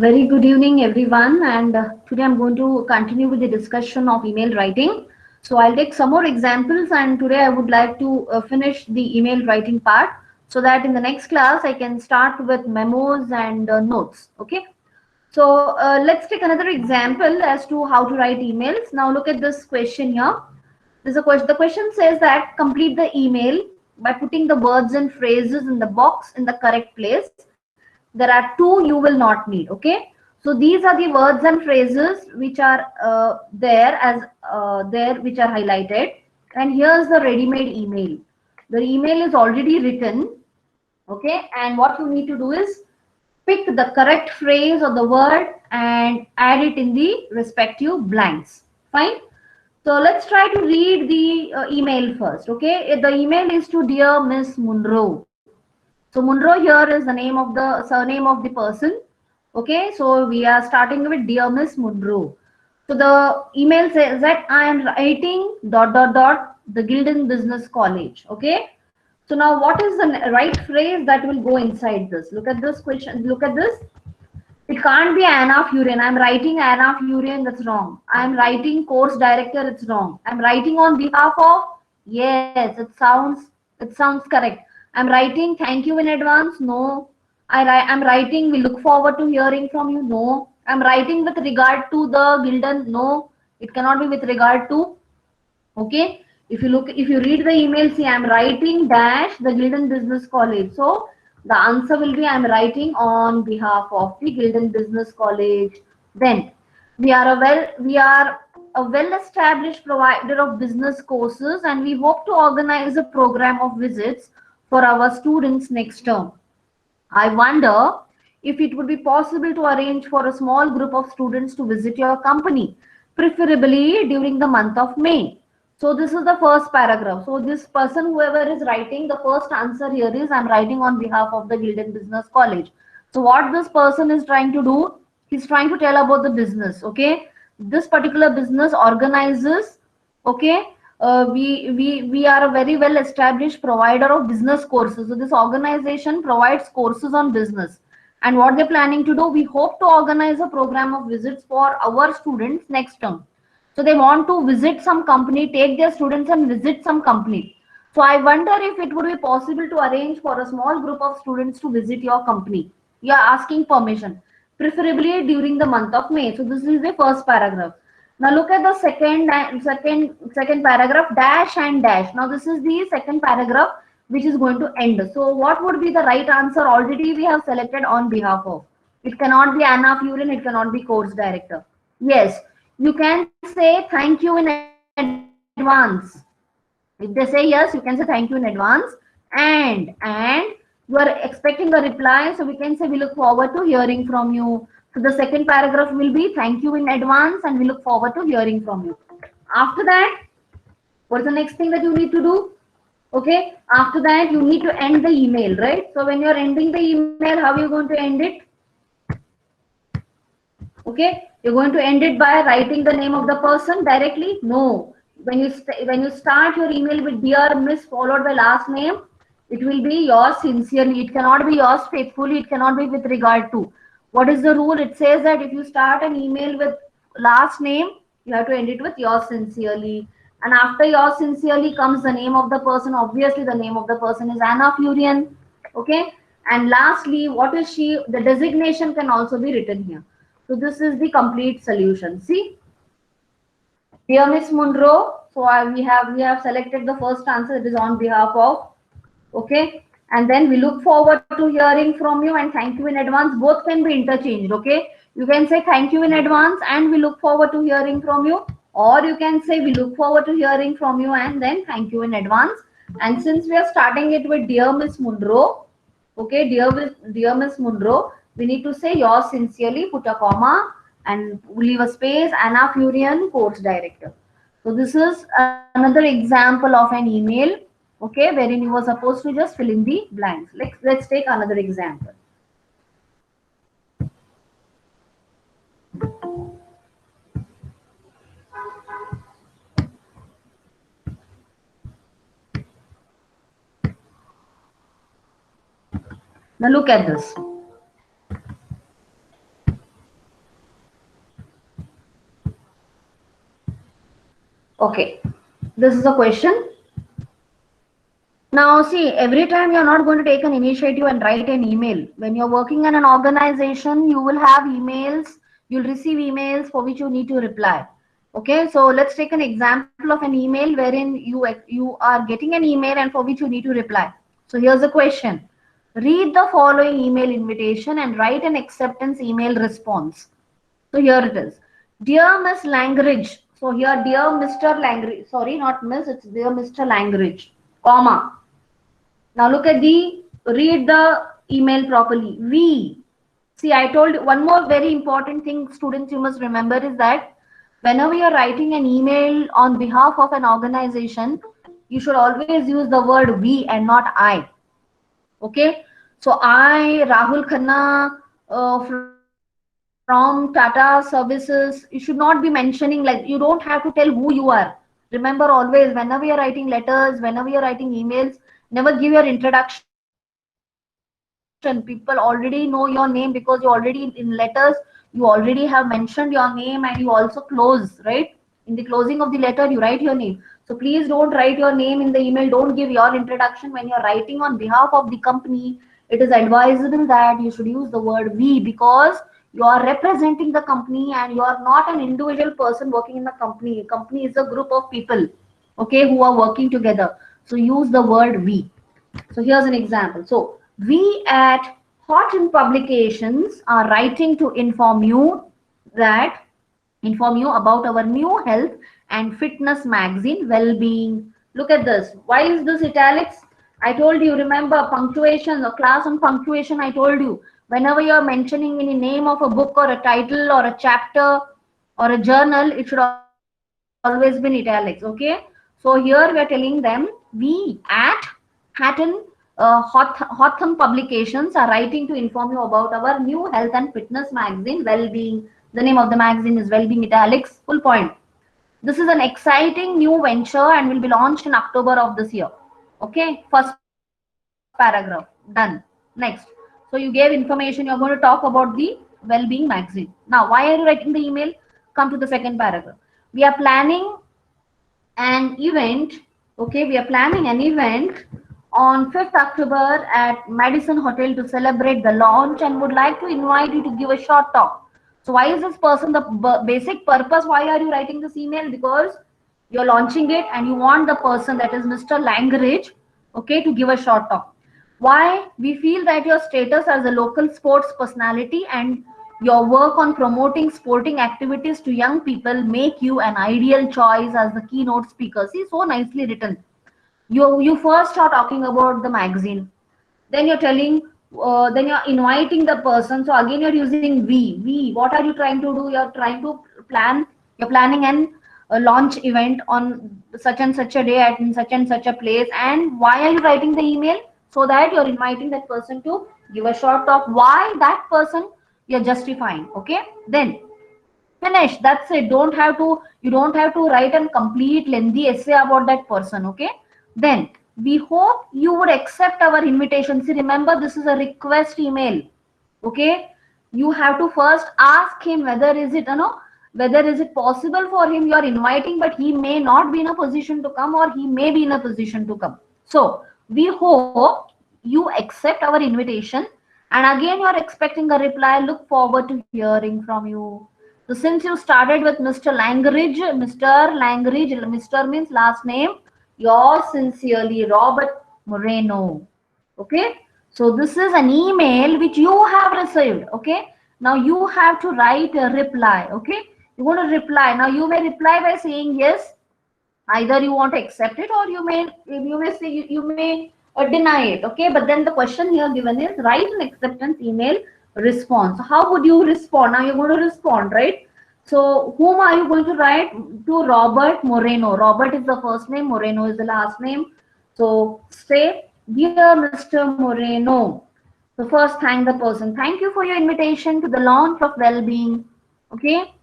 Very good evening, everyone. And today I'm going to continue with the discussion of email writing. So I'll take some more examples, and today I would like to finish the email writing part so that in the next class I can start with memos and notes. Okay. So let's take another example as to how to write emails. Now look at this question here. There's a question. The question says that complete the email by putting the words and phrases in the box in the correct place. There are two you will not need. Okay, so these are the words and phrases which are there which are highlighted, and here's the ready-made email. The email is already written. Okay, and what you need to do is pick the correct phrase or the word and add it in the respective blanks. Fine. So let's try to read the email first. Okay, the email is to dear Miss Munro. So Munro here is the name of the surname of the person. Okay, so we are starting with dear Miss Munro. So the email says that I am writing dot dot dot the Gildan Business College. Okay, so now what is the right phrase that will go inside this? Look at this question. Look at this. It can't be Anna Furian. I'm writing Anna Furian. That's wrong. I'm writing course director. It's wrong. I'm writing on behalf of. Yes, it sounds correct. I'm writing thank you in advance. No. I'm writing. We look forward to hearing from you. No. I'm writing with regard to the Gildan. No. It cannot be with regard to. Okay, if you read the email, see I'm writing dash the Gildan Business College. So the answer will be I'm writing on behalf of the Gildan Business College. Then we are a well established provider of business courses, and we hope to organize a program of visits for our students next term. I wonder if it would be possible to arrange for a small group of students to visit your company, preferably during the month of May. So this is the first paragraph. So this person, whoever is writing, the first answer here is I'm writing on behalf of the Gildan Business College. So what this person is trying to do, he's trying to tell about the business. Okay, this particular business organizes. Okay, we are a very well established provider of business courses. So this organization provides courses on business, and what they're planning to do, we hope to organize a program of visits for our students next term. So they want to visit some company, take their students and visit some company. So I wonder if it would be possible to arrange for a small group of students to visit your company. You are asking permission, preferably during the month of May. So this is the first paragraph. Now look at the second paragraph, dash and dash. Now this is the second paragraph which is going to end. So what would be the right answer? Already we have selected on behalf of. It cannot be Anna Furin, it cannot be course director. Yes, you can say thank you in advance. If they say yes, you can say thank you in advance, and you are expecting a reply, so we can say we look forward to hearing from you. So the second paragraph will be thank you in advance and we look forward to hearing from you. After that, what's the next thing that you need to do? Okay, after that you need to end the email, right? So when you're ending the email, how are you going to end it? Okay, you're going to end it by writing the name of the person directly? No. When you start your email with dear Miss followed by last name, it will be yours sincerely. It cannot be yours faithfully. It cannot be with regard to. What is the rule? It says that if you start an email with last name, you have to end it with yours sincerely. And after yours sincerely comes the name of the person. Obviously, the name of the person is Anna Furian. Okay. And lastly, what is she? The designation can also be written here. So this is the complete solution. See, dear Miss Munro. So we have selected the first answer. It is on behalf of. Okay, and then we look forward to hearing from you and thank you in advance. Both can be interchanged. Okay, you can say thank you in advance and we look forward to hearing from you, or you can say we look forward to hearing from you and then thank you in advance. And since we are starting it with dear Miss Munro, okay, dear Miss Munro, we need to say yours sincerely, put a comma and leave a space, Anna Furian, course director. So this is another example of an email, okay, wherein you were supposed to just fill in the blanks. Let's take another example. Now look at this. Okay, this is a question. Now, see, every time you're not going to take an initiative and write an email. When you're working in an organization, you will have emails, you'll receive emails for which you need to reply. Okay, so let's take an example of an email wherein you are getting an email and for which you need to reply. So here's the question. Read the following email invitation and write an acceptance email response. So here it is. Dear Miss Langridge. So here, dear Mr. Langridge. Sorry, not Miss, it's dear Mr. Langridge, comma. Now look at read the email properly. We. See, I told you one more very important thing, students, you must remember is that whenever you're writing an email on behalf of an organization, you should always use the word we and not I. Okay. So I, Rahul Khanna, from Tata Services, you should not be mentioning, like, you don't have to tell who you are. Remember always, whenever you're writing letters, whenever you're writing emails, never give your introduction. People already know your name because you already in letters, you already have mentioned your name and you also close, right? In the closing of the letter, you write your name. So please don't write your name in the email. Don't give your introduction when you're writing on behalf of the company. It is advisable that you should use the word we because you are representing the company and you are not an individual person working in the company. Company is a group of people, okay, who are working together. So use the word we. So here's an example. So we at Horton Publications are writing to that inform you about our new health and fitness magazine well-being. Look at this. Why is this italics? I told you, remember punctuation, a class on punctuation. I told you, whenever you're mentioning any name of a book or a title or a chapter or a journal, it should always be in italics. Okay. So here we are telling them, we at Hatton Hotham Publications are writing to inform you about our new health and fitness magazine, Well-Being. The name of the magazine is Well-Being Italics. Full point. This is an exciting new venture and will be launched in October of this year. Okay, first paragraph done. Next. So you gave information. You're going to talk about the Well-Being magazine. Now, why are you writing the email? Come to the second paragraph. We are planning an event. Okay, we are planning an event on 5th October at Madison Hotel to celebrate the launch and would like to invite you to give a short talk. So why is this person the basic purpose? Why are you writing this email? Because you're launching it and you want the person, that is Mr. Langridge, okay, to give a short talk. Why? We feel that your status as a local sports personality and your work on promoting sporting activities to young people make you an ideal choice as the keynote speaker. See, so nicely written. You first are talking about the magazine, then you're telling, then you're inviting the person. So again you're using we. What are you trying to do? You're trying to you're planning an a launch event on such and such a day at in such and such a place. And why are you writing the email? So that you're inviting that person to give a short talk. Why that person? You're justifying. Okay, then finish. That's it. You don't have to write a complete lengthy essay about that person. Okay, then we hope you would accept our invitation. See, remember, this is a request email. Okay, you have to first ask him whether is it, whether is it possible for him. You are inviting, but he may not be in a position to come, or he may be in a position to come. So we hope you accept our invitation, and again you are expecting a reply. Look forward to hearing from you. So since you started with Mr. Langridge, Mr. means last name, yours sincerely, Robert Moreno. Okay. So this is an email which you have received. Okay. Now you have to write a reply. Okay. You want to reply. Now you may reply by saying yes. Either you want to accept it, or you may say you may deny it. Okay. But then the question here given is write an acceptance email response. How would you respond? Now you're going to respond, right? So whom are you going to write? To Robert Moreno. Robert is the first name, Moreno is the last name. So say, dear Mr. Moreno. So first thank the person. Thank you for your invitation to the launch of Well-Being. Okay.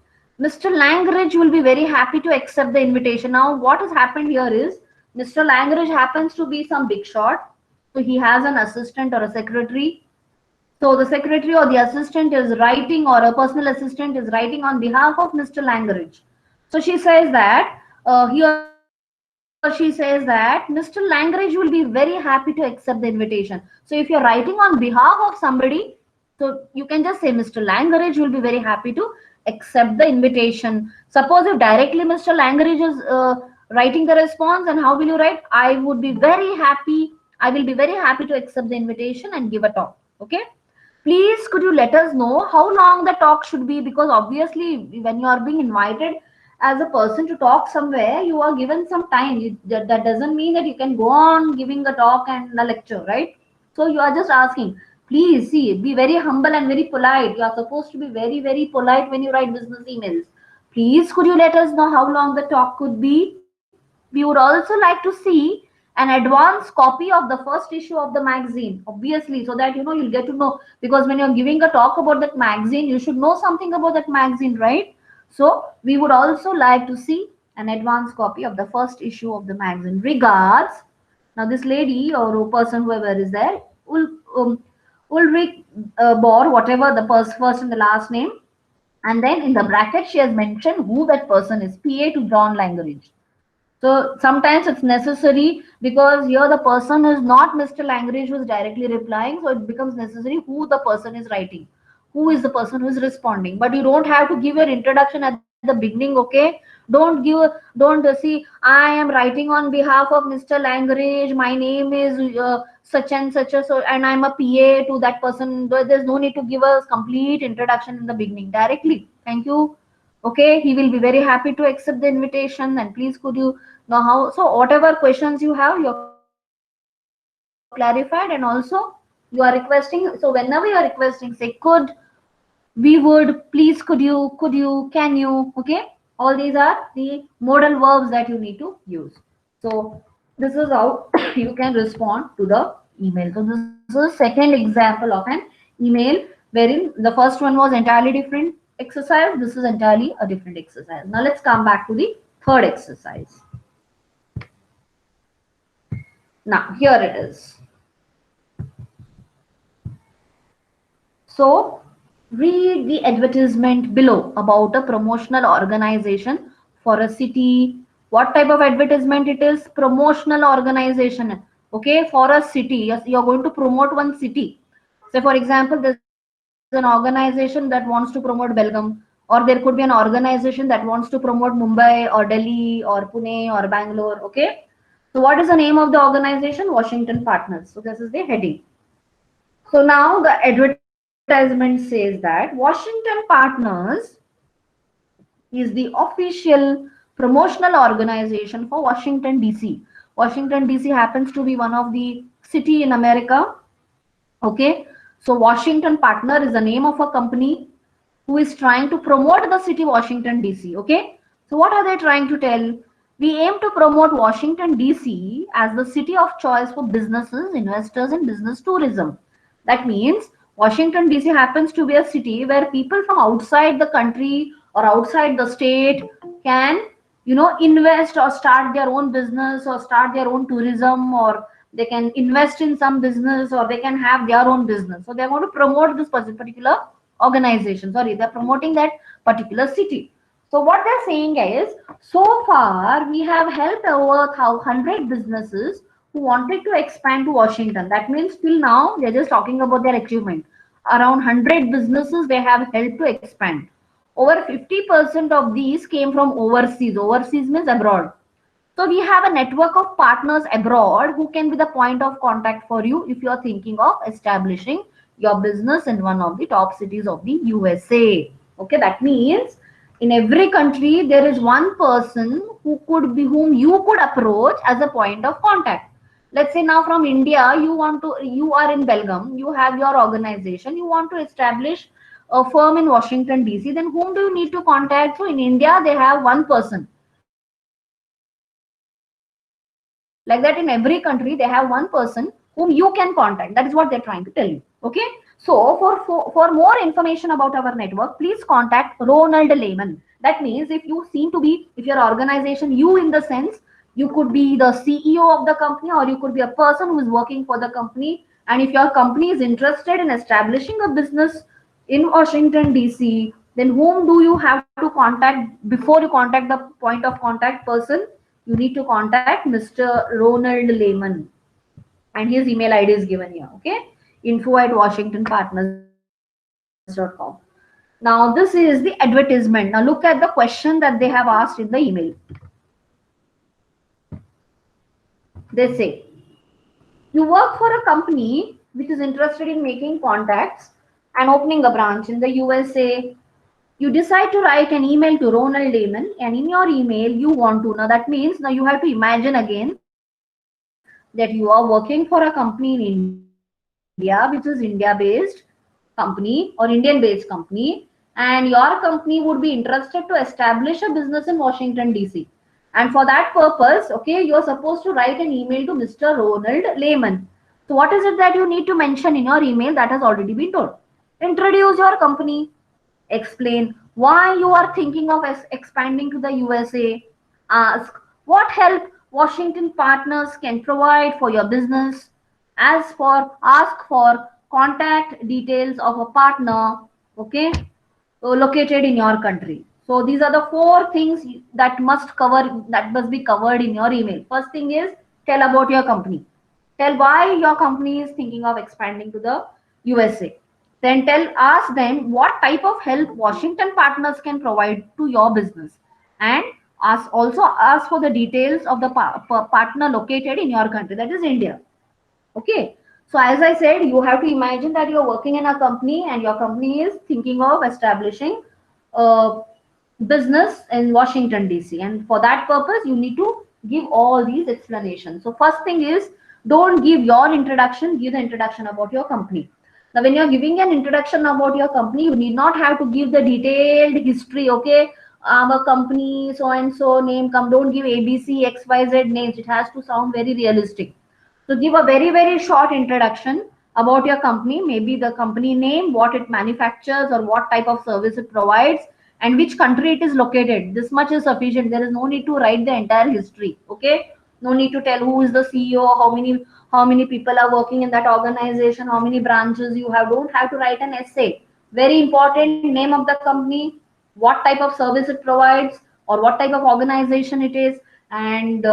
Mr. Langridge will be very happy to accept the invitation. Now what has happened here is Mr. Langridge happens to be some big shot. So he has an assistant or a secretary. So the secretary or the assistant is writing, or a personal assistant is writing on behalf of Mr. Langridge. So she says that he or she says that Mr. Langridge will be very happy to accept the invitation. So if you're writing on behalf of somebody, so you can just say Mr. Langridge will be very happy to accept the invitation. Suppose if directly Mr. Langridge is writing the response, and how will you write? I would be very happy. I will be very happy to accept the invitation and give a talk. Okay. Please, could you let us know how long the talk should be? Because obviously, when you are being invited as a person to talk somewhere, you are given some time. That doesn't mean that you can go on giving a talk and a lecture, right? So you are just asking, please see, be very humble and very polite. You are supposed to be very, very polite when you write business emails. Please, could you let us know how long the talk could be? We would also like to see an advance copy of the first issue of the magazine, obviously, so that you'll get to know, because when you're giving a talk about that magazine, you should know something about that magazine, right? So we would also like to see an advance copy of the first issue of the magazine. Regards. Now this lady or person, whoever is there, Ulrich Bohr, whatever the first and the last name, and then in the bracket she has mentioned who that person is, PA to John Langridge. So sometimes it's necessary, because here the person is not Mr. Langridge who is directly replying, so it becomes necessary who the person is writing, who is the person who is responding. But you don't have to give your introduction at the beginning, okay? Don't see, I am writing on behalf of Mr. Langridge. My name is such and such, so and I'm a PA to that person. There's no need to give a complete introduction in the beginning. Directly, thank you. Okay, he will be very happy to accept the invitation. And please, could you know how? So whatever questions you have, you're clarified, and also you are requesting. So whenever you are requesting, say could, we would, please, could you, can you, okay? All these are the modal verbs that you need to use. So this is how you can respond to the email. So this is second example of an email, wherein the first one was entirely different exercise. This is entirely a different exercise. Now let's come back to the third exercise. Now here it is. So read the advertisement below about a promotional organization for a city. What type of advertisement it is? Promotional organization. Okay, for a city. Yes, you're going to promote one city. Say for example, there's an organization that wants to promote Belgaum, or there could be an organization that wants to promote Mumbai or Delhi or Pune or Bangalore. Okay. So what is the name of the organization? Washington Partners. So this is the heading. So now the advertisement says that Washington Partners is the official promotional organization for Washington DC. Washington DC happens to be one of the city in America. Okay, so Washington Partner is the name of a company who is trying to promote the city Washington DC. Okay, so what are they trying to tell? We aim to promote Washington DC as the city of choice for businesses, investors, and business tourism. That means Washington DC happens to be a city where people from outside the country or outside the state can, invest or start their own business or start their own tourism, or they can invest in some business, or they can have their own business. So they're going to promote this particular organization. Sorry, they're promoting that particular city. So what they're saying is, so far we have helped over 100 businesses who wanted to expand to Washington. That means till now they're just talking about their achievement. Around 100 businesses they have helped to expand. Over 50% of these came from overseas. Overseas means abroad. So we have a network of partners abroad who can be the point of contact for you if you are thinking of establishing your business in one of the top cities of the USA. Okay, that means in every country there is one person whom you could approach as a point of contact. Let's say now from India, you are in Belgaum, you have your organization, you want to establish a firm in Washington DC, then whom do you need to contact? So in India, they have one person. Like that, in every country, they have one person whom you can contact. That is what they're trying to tell you. Okay. So for more information about our network, please contact Ronald Lehman. That means if you seem to be, if your organization, you in the sense, you could be the CEO of the company, or you could be a person who is working for the company. And if your company is interested in establishing a business in Washington DC, Then whom do you have to contact before you contact the point of contact person? You need to contact Mr. Ronald Lehman, and his email ID is given here. Okay, info@washingtonpartners.com. Now this is the advertisement. Now look at the question that they have asked in the email. They say, you work for a company which is interested in making contacts and opening a branch in the USA. You decide to write an email to Ronald Lehman, and in your email you want to, now that means now you have to imagine again that you are working for a company in India, which is India based company or Indian based company, and your company would be interested to establish a business in Washington DC. And for that purpose, okay, you're supposed to write an email to Mr. Ronald Lehman. So what is it that you need to mention in your email? That has already been told. Introduce your company, explain why you are thinking of expanding to the USA, ask what help Washington partners can provide for your business, as for ask for contact details of a partner, okay, located in your country. So these are the four things that must be covered in your email. First thing is tell about your company. Tell why your company is thinking of expanding to the USA. Then ask them what type of help Washington partners can provide to your business, and ask for the details of the partner located in your country, that is India. Okay. So as I said, you have to imagine that you're working in a company and your company is thinking of establishing a business in Washington DC. And for that purpose, you need to give all these explanations. So first thing is, don't give your introduction, give the introduction about your company. Now, when you're giving an introduction about your company, you need not have to give the detailed history. Okay, a company, so and so name, come, don't give ABC, XYZ names. It has to sound very realistic. So give a very, very short introduction about your company, maybe the company name, what it manufactures or what type of service it provides, and which country it is located. This much is sufficient. There is no need to write the entire history. Okay. No need to tell who is the CEO, how many people are working in that organization, how many branches you have. Don't have to write an essay. Very important, name of the company, what type of service it provides, or what type of organization it is, and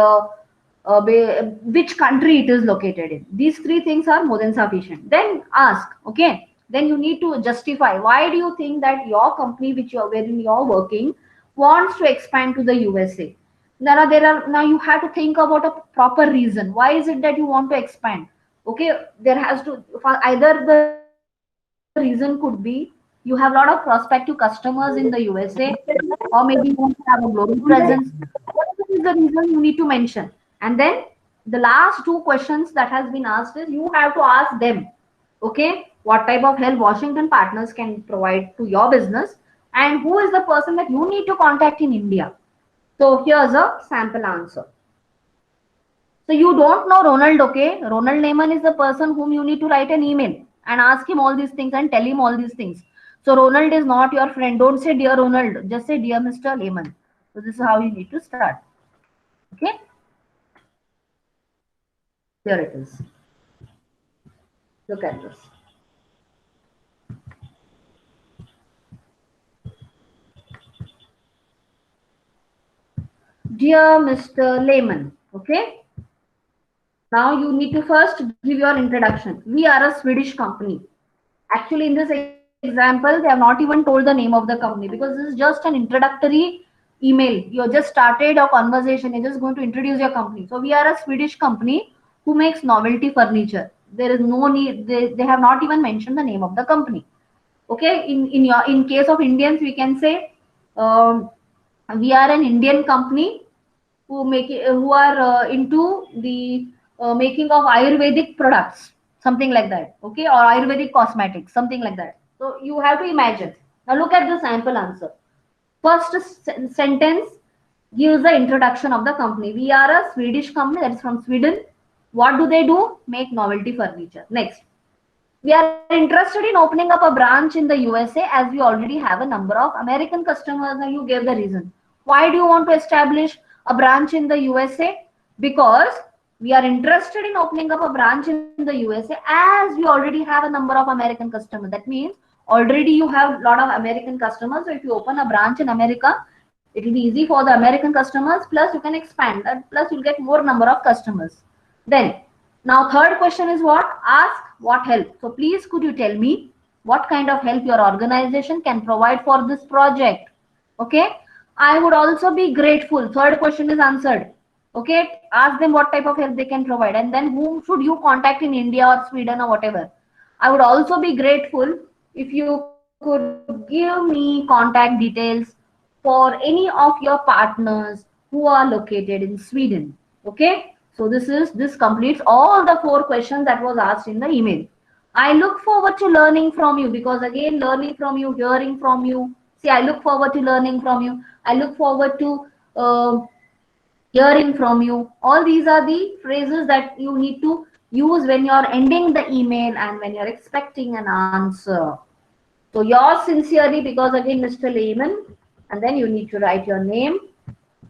which country it is located in. These three things are more than sufficient. Then ask, okay. Then you need to justify why do you think that your company, wherein you're working, wants to expand to the USA. Now you have to think about a proper reason. Why is it that you want to expand? Okay, there has to, for either the reason could be you have a lot of prospective customers in the USA, or maybe you want to have a global presence. Whatever is the reason, you need to mention. And then the last two questions that has been asked is you have to ask them, okay, what type of help Washington partners can provide to your business, and who is the person that you need to contact in India. So here's a sample answer. So you don't know Ronald, okay? Ronald Lehman is the person whom you need to write an email and ask him all these things and tell him all these things. So Ronald is not your friend. Don't say dear Ronald, just say dear Mr. Lehman. So this is how you need to start. Okay, here it is. Look at this. Dear Mr. Lehman, okay? Now you need to first give your introduction. We are a Swedish company. Actually, in this example, they have not even told the name of the company, because this is just an introductory email. You just started a conversation. You're just going to introduce your company. So we are a Swedish company who makes novelty furniture. There is no need. They have not even mentioned the name of the company. Okay. In case of Indians, we can say um, we are an Indian company who are into the making of Ayurvedic products, something like that. Okay, or Ayurvedic cosmetics, something like that. So you have to imagine. Now look at the sample answer. First sentence gives the introduction of the company. We are a Swedish company that is from Sweden. What do they do? Make novelty furniture. Next, we are interested in opening up a branch in the USA, as we already have a number of American customers. Now you gave the reason. Why do you want to establish a branch in the USA? Because we are interested in opening up a branch in the USA, as we already have a number of American customers. That means already you have a lot of American customers. So if you open a branch in America, it will be easy for the American customers. Plus you can expand that. Plus you'll get more number of customers. Then now third question is what? Ask what help. So please could you tell me what kind of help your organization can provide for this project? Okay. I would also be grateful. Third question is answered. Okay. Ask them what type of help they can provide, and then whom should you contact in India or Sweden or whatever. I would also be grateful if you could give me contact details for any of your partners who are located in Sweden. Okay. So this completes all the four questions that was asked in the email. I look forward to learning from you, because again, learning from you, hearing from you. See, I look forward to learning from you. I look forward to hearing from you. All these are the phrases that you need to use when you're ending the email and when you're expecting an answer. So yours sincerely, because again, Mr. Lehman, and then you need to write your name.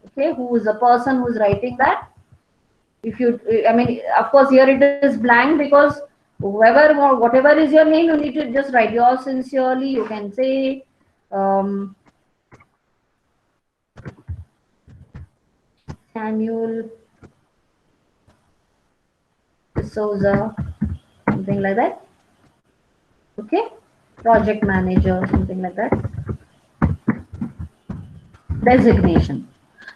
Okay, who is the person who is writing that? If you, I mean, of course, here it is blank, because whoever or whatever is your name, you need to just write yours sincerely. You can say, Samuel Souza, something like that. Okay, project manager, something like that. Designation.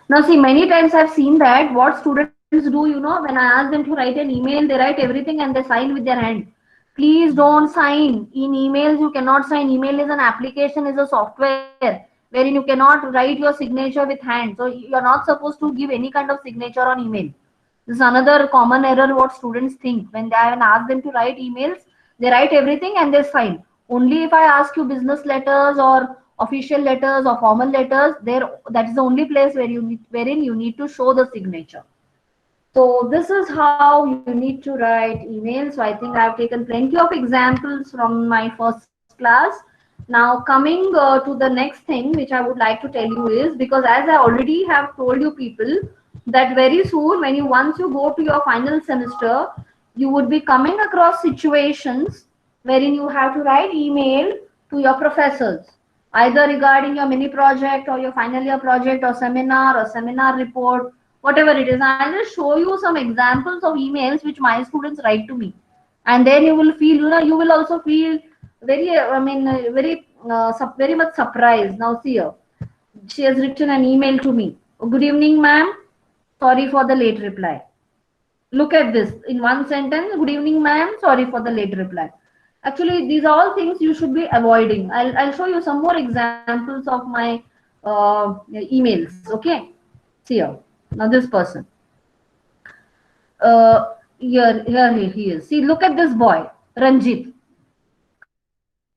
Now see, many times I've seen that what students do, when I ask them to write an email, they write everything and they sign with their hand. Please don't sign. In emails, you cannot sign. Email is an application, is a software wherein you cannot write your signature with hand. So you're not supposed to give any kind of signature on email. This is another common error what students think. When I ask them to write emails, they write everything and they sign. Only if I ask you business letters or official letters or formal letters, there that is the only place where wherein you need to show the signature. So this is how you need to write emails. So I think I've taken plenty of examples from my first class. Now coming to the next thing which I would like to tell you is, because as I already have told you people, that very soon when you once you go to your final semester, you would be coming across situations wherein you have to write email to your professors, either regarding your mini project or your final year project or seminar report, whatever it is. I'll just show you some examples of emails which my students write to me, and then you will feel, you will also feel very, very much surprised. Now see here, she has written an email to me. Good evening, ma'am. Sorry for the late reply. Look at this in one sentence. Good evening, ma'am. Sorry for the late reply. Actually, these are all things you should be avoiding. I'll show you some more examples of my emails. Okay. See here. Now this person. Here he is. See, look at this boy, Ranjit.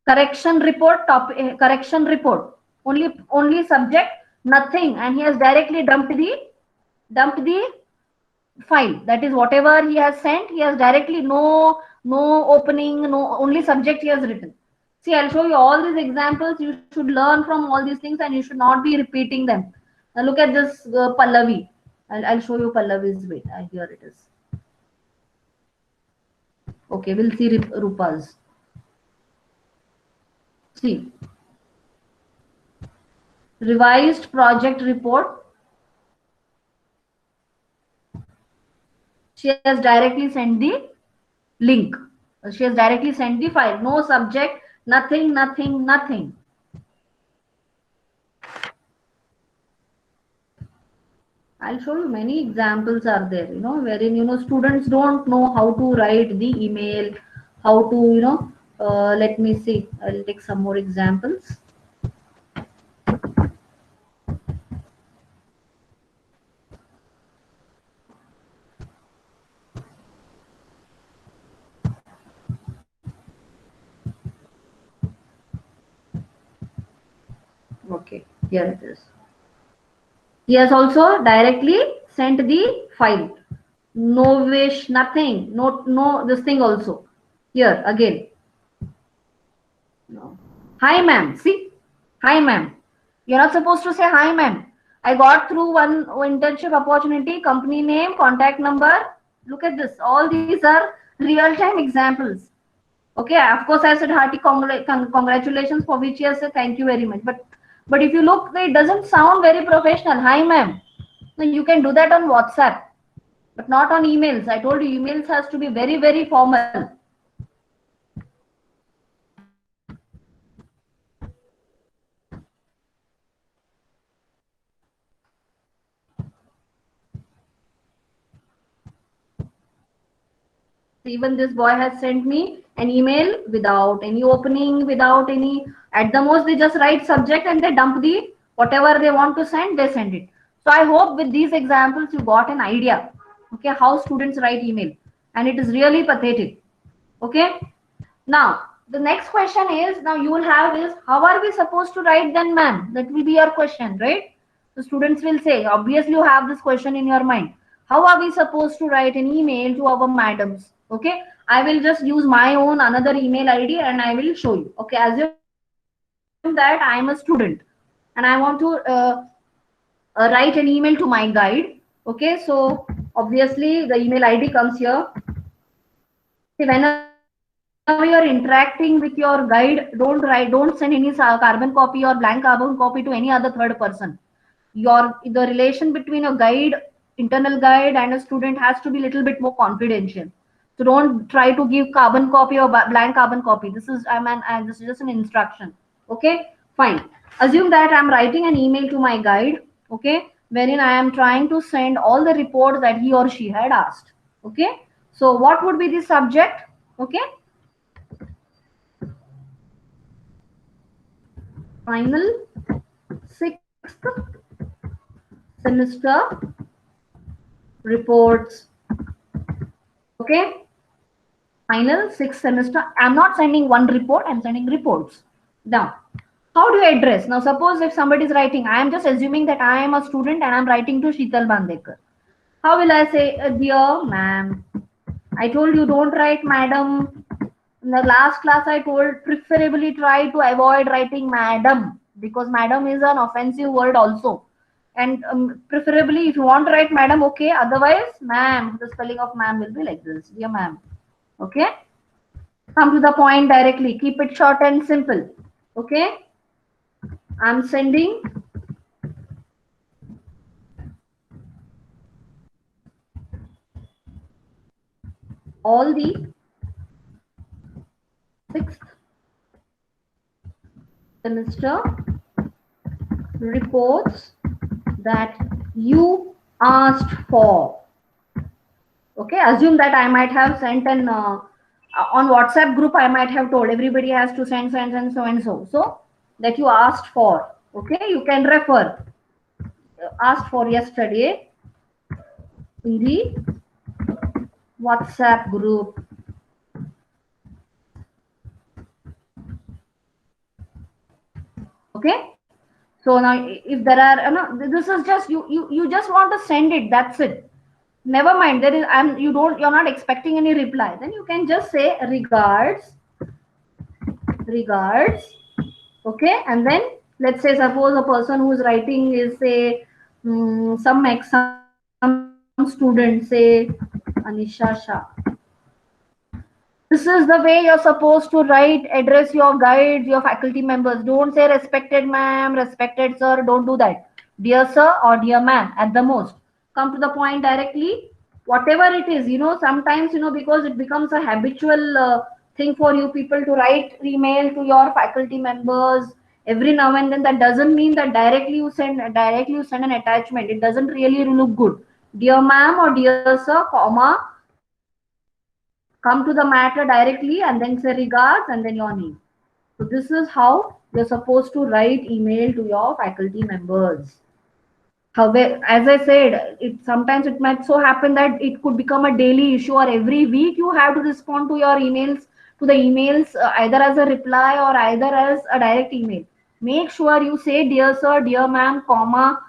Correction report, correction report. Only subject, nothing, and he has directly dumped the file. That is whatever he has sent. He has directly no opening, no, only subject he has written. See, I'll show you all these examples. You should learn from all these things, and you should not be repeating them. Now look at this Pallavi. I'll show you Pallavi's. Wait, here it is. Okay, we'll see Rupa's. See, revised project report. She has directly sent the link. She has directly sent the file. No subject, nothing. I'll show you many examples are there, wherein, students don't know how to write the email, how to, let me see. I'll take some more examples. Okay, here it is. He has also directly sent the file. No wish, nothing. No, this thing also. Here again. No. Hi, ma'am. See? Hi, ma'am. You're not supposed to say hi, ma'am. I got through one internship opportunity, company name, contact number. Look at this. All these are real-time examples. Okay, of course I said hearty congratulations, for which I said thank you very much. But if you look, it doesn't sound very professional. Hi ma'am. No, you can do that on WhatsApp, but not on emails. I told you emails has to be very, very formal. Even this boy has sent me an email without any opening, without any, at the most they just write subject and they dump the whatever they want to send, they send it. So I hope with these examples you got an idea, okay, how students write email, and it is really pathetic. Okay, now the next question is, now you will have is, how are we supposed to write then ma'am? That will be your question, right? So students will say, obviously you have this question in your mind, how are we supposed to write an email to our madams? Okay, I will just use my own another email ID and I will show you. Okay, assume that I am a student and I want to write an email to my guide. Okay, so obviously the email ID comes here. Whenever you are interacting with your guide, don't send any carbon copy or blank carbon copy to any other third person. The relation between a guide, internal guide, and a student has to be a little bit more confidential. So don't try to give carbon copy or blank carbon copy. This is just an instruction. Okay, fine. Assume that I'm writing an email to my guide. Okay, wherein I am trying to send all the reports that he or she had asked. Okay, so what would be the subject? Okay, final sixth semester reports. Okay, final sixth semester. I'm not sending one report, I'm sending reports. Now, how do you address? Now, suppose if somebody is writing, I am just assuming that I am a student and I'm writing to Sheetal Bandekar. How will I say, dear ma'am, I told you don't write madam. In the last class, I told preferably try to avoid writing madam, because madam is an offensive word also. And preferably, if you want to write madam, okay. Otherwise, ma'am, the spelling of ma'am will be like this, dear ma'am. Okay. Come to the point directly. Keep it short and simple. Okay. I'm sending all the sixth semester reports that you asked for. Okay, assume that I might have sent an on WhatsApp group, I might have told everybody has to send and so and so. So that you asked for. Okay, you can refer. Asked for yesterday in the WhatsApp group. Okay. So now, if there are, no, this is just you just want to send it. That's it. Never mind. There is, you're not expecting any reply. Then you can just say regards. Okay, and then let's say suppose a person who is writing is say some student, say Anisha Shah. This is the way you're supposed to write, address your guides, your faculty members. Don't say respected ma'am, respected sir. Don't do that. Dear sir or dear ma'am at the most. Come to the point directly. Whatever it is, sometimes, because it becomes a habitual thing for you people to write email to your faculty members every now and then. That doesn't mean that directly you send an attachment. It doesn't really look good. Dear ma'am or dear sir, comma, come to the matter directly and then say regards and then your name. So this is how you're supposed to write email to your faculty members. However, as I said, sometimes it might so happen that it could become a daily issue, or every week you have to respond to your emails, to the emails either as a reply or either as a direct email. Make sure you say dear sir, dear ma'am, comma.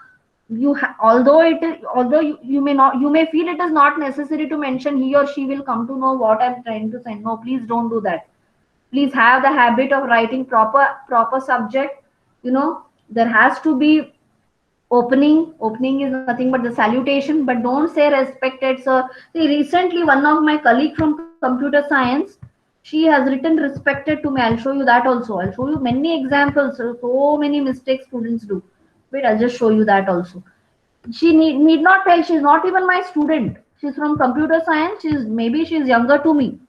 Although you may feel it is not necessary to mention, he or she will come to know what I'm trying to send. No, please don't do that. Please have the habit of writing proper subject. There has to be opening is nothing but the salutation, but don't say respected sir. See, recently one of my colleague from computer science, She has written respected to me. I'll show you that also. I'll show you many examples. So many mistakes students do. Wait, I'll just show you that also. She need not tell. She's not even my student. She's from computer science. She's younger to me.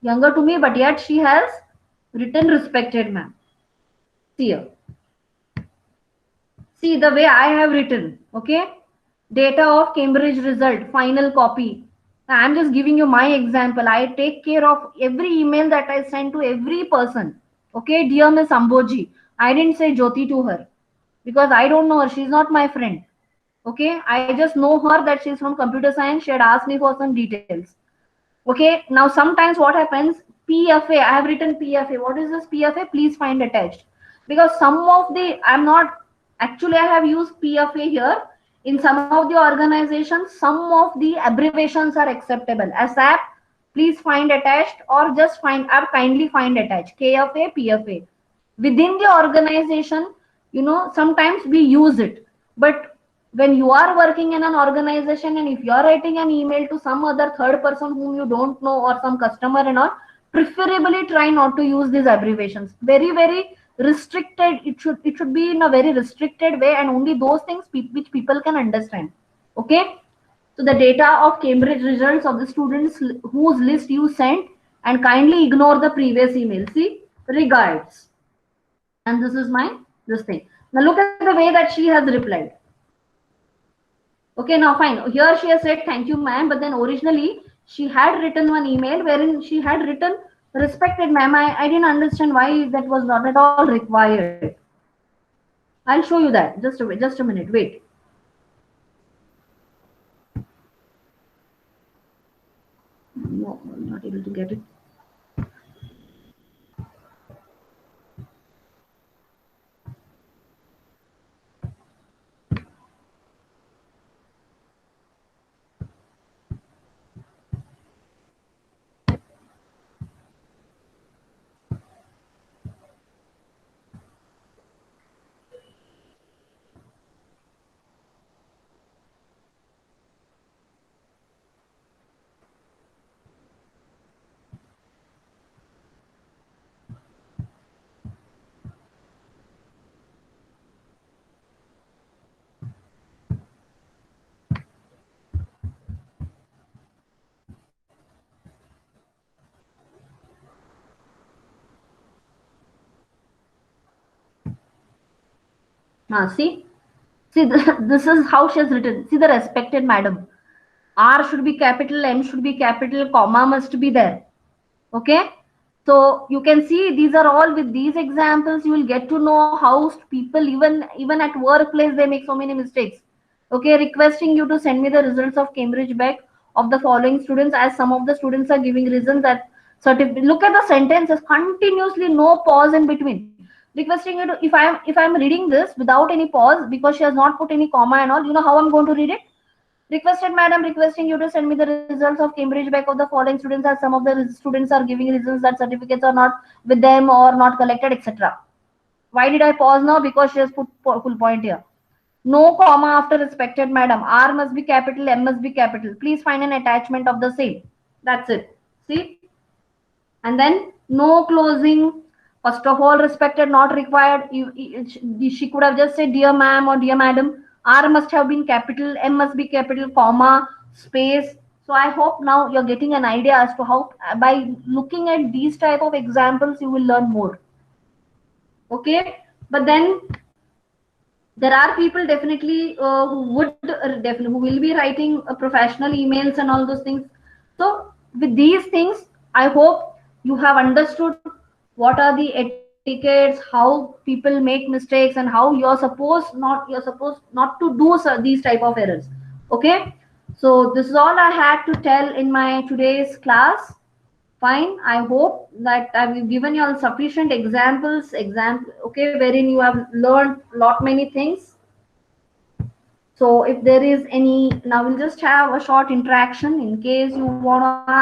Younger to me, but yet she has written respected ma'am. See here. See the way I have written. Okay. Data of Cambridge result, final copy. I'm just giving you my example. I take care of every email that I send to every person. Okay, dear Miss Amboji. I didn't say Jyoti to her because I don't know her. She's not my friend. Okay, I just know her that she's from computer science. She had asked me for some details. Okay, now sometimes what happens? PFA. I have written PFA. What is this PFA? Please find attached. Because some of the I'm not actually I have used PFA here. In some of the organizations, some of the abbreviations are acceptable. ASAP, please find attached, or just find or kindly find attached. KFA, PFA. Within the organization, sometimes we use it, but when you are working in an organization and if you are writing an email to some other third person whom you don't know or some customer and all, preferably try not to use these abbreviations. Very restricted. It should be in a very restricted way, and only those things which people can understand. Okay. So the data of Cambridge results of the students whose list you sent, and kindly ignore the previous email. See, regards. And this is my this thing. Now look at the way that she has replied. Okay, now fine. Here she has said thank you, ma'am, but then originally she had written one email wherein she had written respected ma'am. I didn't understand why that was not at all required. I'll show you that. Just a minute. Wait. No, I'm not able to get it. See, this is how she has written. See the respected madam. R should be capital, M should be capital, comma must be there. Okay. So you can see these are all with these examples. You will get to know how people even at workplace they make so many mistakes. Okay, requesting you to send me the results of Cambridge back of the following students, as some of the students are giving reasons that certificate. Look at the sentences continuously, no pause in between. Requesting you to if I'm reading this without any pause because she has not put any comma and all, you know how I'm going to read it? Requested madam, requesting you to send me the results of Cambridge back of the following students, as some of the students are giving reasons that certificates are not with them or not collected, etc. Why did I pause now? Because she has put full point here. No comma after respected madam. R must be capital, M must be capital. Please find an attachment of the same. That's it. See? And then no closing. First of all, respected, not required. She could have just said dear ma'am or dear madam. R must have been capital, M must be capital, comma, space. So I hope now you're getting an idea as to how by looking at these type of examples you will learn more. Okay, but then there are people definitely who will be writing professional emails and all those things. So with these things, I hope you have understood what are the etiquettes, how people make mistakes, and how you're supposed not to do these type of errors. Okay, so this is all I had to tell in my today's class. Fine. I hope that I've given you all sufficient okay, wherein you have learned lot many things. So if there is any, now we'll just have a short interaction in case you want to ask